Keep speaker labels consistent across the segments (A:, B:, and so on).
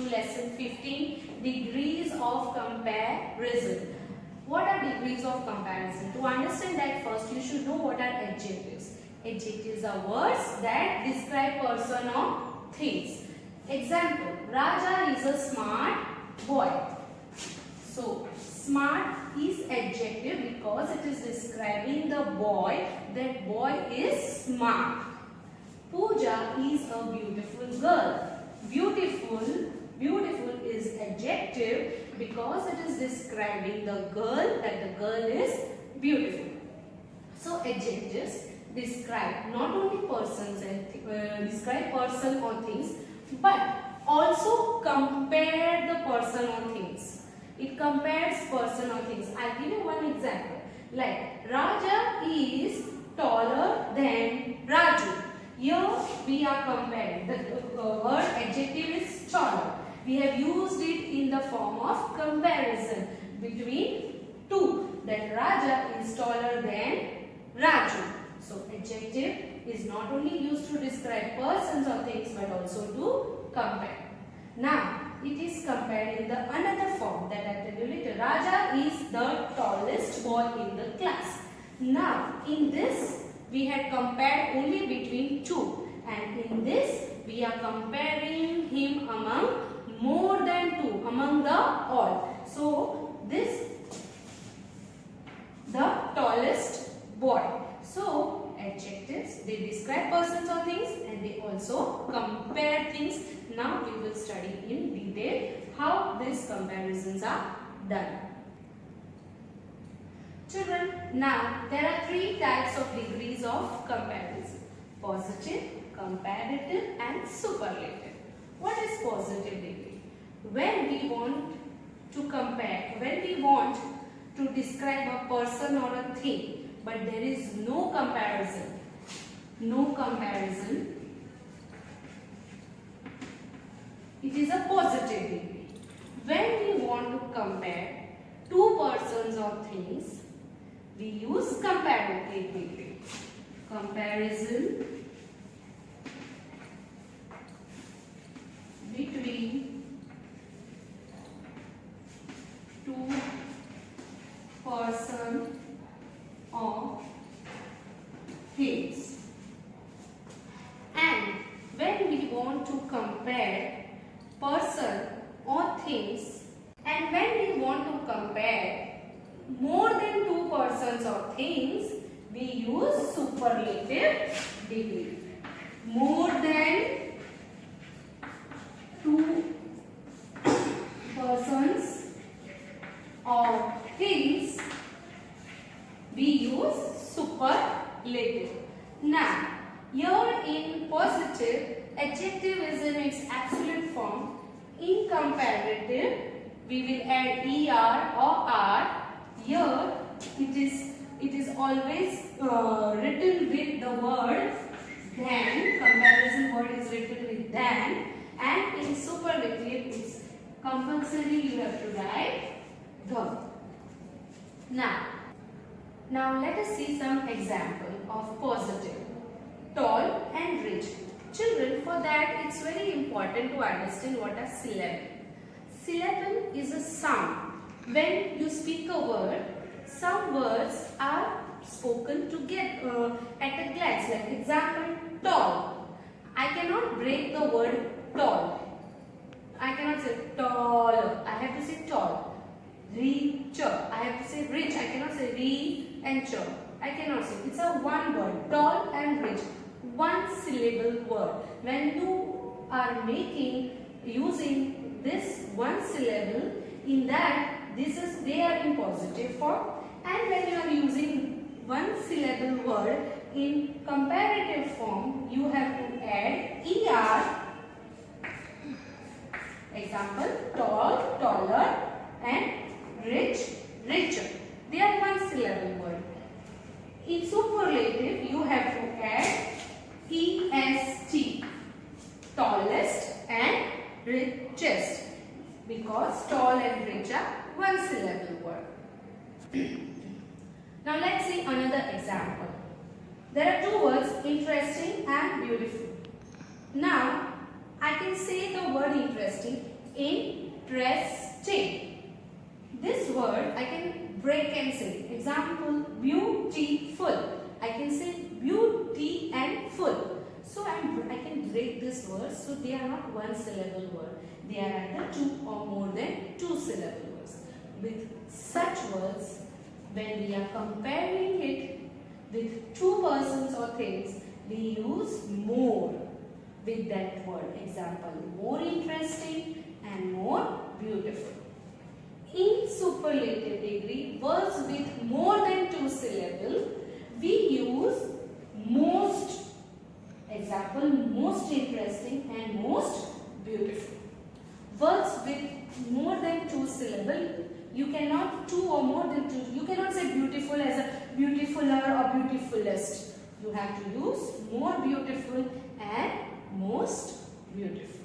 A: to lesson 15, degrees of comparison. What are degrees of comparison? To understand that, first you should know what are adjectives. Adjectives are words that describe person or things. Example, Raja is a smart boy. So, smart is adjective because it is describing the boy. That boy is smart. Pooja is a beautiful girl. Beautiful is adjective because it is describing the girl, that the girl is beautiful. So adjectives describe not only persons and describe person or things, but also compare the person or things. It compares person or things. I'll give you one example. Like Raja is taller than Raju. Here we are comparing. The word adjective is taller. We have used it in the form of comparison between two. That Raja is taller than Raju. So adjective is not only used to describe persons or things but also to compare. Now it is compared in the another form that I tell you later. Raja is the tallest boy in the class. Now in this we had compared only between two, and in this we are comparing him among more than two, among the all. So this the tallest boy. So adjectives, they describe persons or things and they also compare things. Now we will study in detail how these comparisons are done. Children, now there are three types of degrees of comparison: positive, comparative and superlative. What is positive degree? When we want to compare, when we want to describe a person or a thing, but there is no comparison, it is a positive degree. When we want to compare two persons or things, we use comparative degree. Comparison between two person or things. And when we want to compare person or things, and when we want to compare more than two persons or things, we use superlative degree. More than two persons or things, we use superlative. Now, here in positive, adjective is in its absolute form. In comparative, we will add er or r. Here it is always written with the word than. Comparison word is written with than, and in superlative it's compulsory you have to write the. Now let us see some example of positive. Tall and rich. Children, for that it's very important to understand what are syllable. Syllable is a sound. When you speak a word, some words are spoken together at a glance. Like example, tall. I cannot break the word tall. I cannot say tall. I have to say tall. Richer. I have to say rich. I cannot say re and cher. I cannot say. It's a one word. Tall and rich. One syllable word. When you are using this one syllable, in that they are in positive form, and when you are using one syllable word in comparative form, you have to add er. Example, tall, taller, and rich, richer. They are one syllable word. In superlative, you have to add est, tallest and richest, because tall and rich are one syllable word. Now let's see another example. There are two words, interesting and beautiful. Now I can say the word interesting interesting. This word I can break and say. Example, beautiful. I can say beauty and full. So I can break this word. So they are not one syllable word. They are either two or more than two syllable words. With such words, when we are comparing it with two persons or things, we use more with that word. Example, more interesting and more beautiful. In superlative degree, words with more than two syllables, we use most. Example, most interesting and most beautiful. Words with more than two syllables, you cannot two or more than two. You cannot say beautiful as a beautifuler or beautifulest. You have to use more beautiful and most beautiful.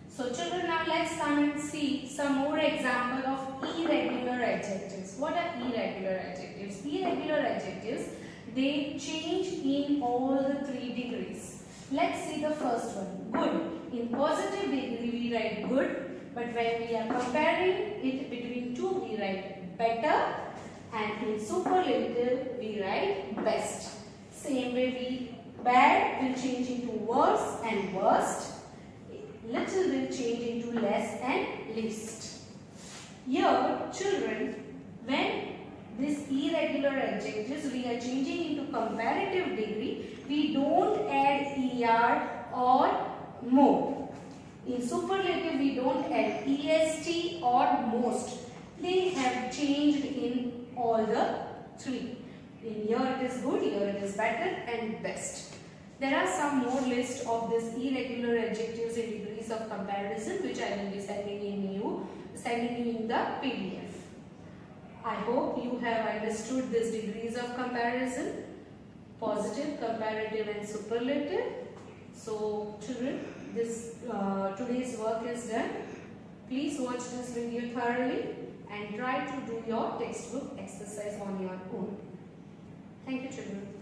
A: So children, now let's come and see some more example of irregular adjectives. What are irregular adjectives? Irregular adjectives, they change in all the 3 degrees. Let's see the first one, good. In positive degree we write good, but when we are comparing it between two, we write better, and in superlative we write best. Same way, bad will change into worse and worst. Little will change into less and least. Here, children, when this irregular adjectives we are changing into comparative degree, we don't add er or more. In superlative, we don't add est or most. They have changed in all the 3. In here it is good, here it is better and best. There are some more list of these irregular adjectives in degrees of comparison, which I will be sending you in the PDF. I hope you have understood these degrees of comparison, positive, comparative and superlative. So children, this today's work is done. Please watch this video thoroughly and try to do your textbook exercise on your own. Thank you children.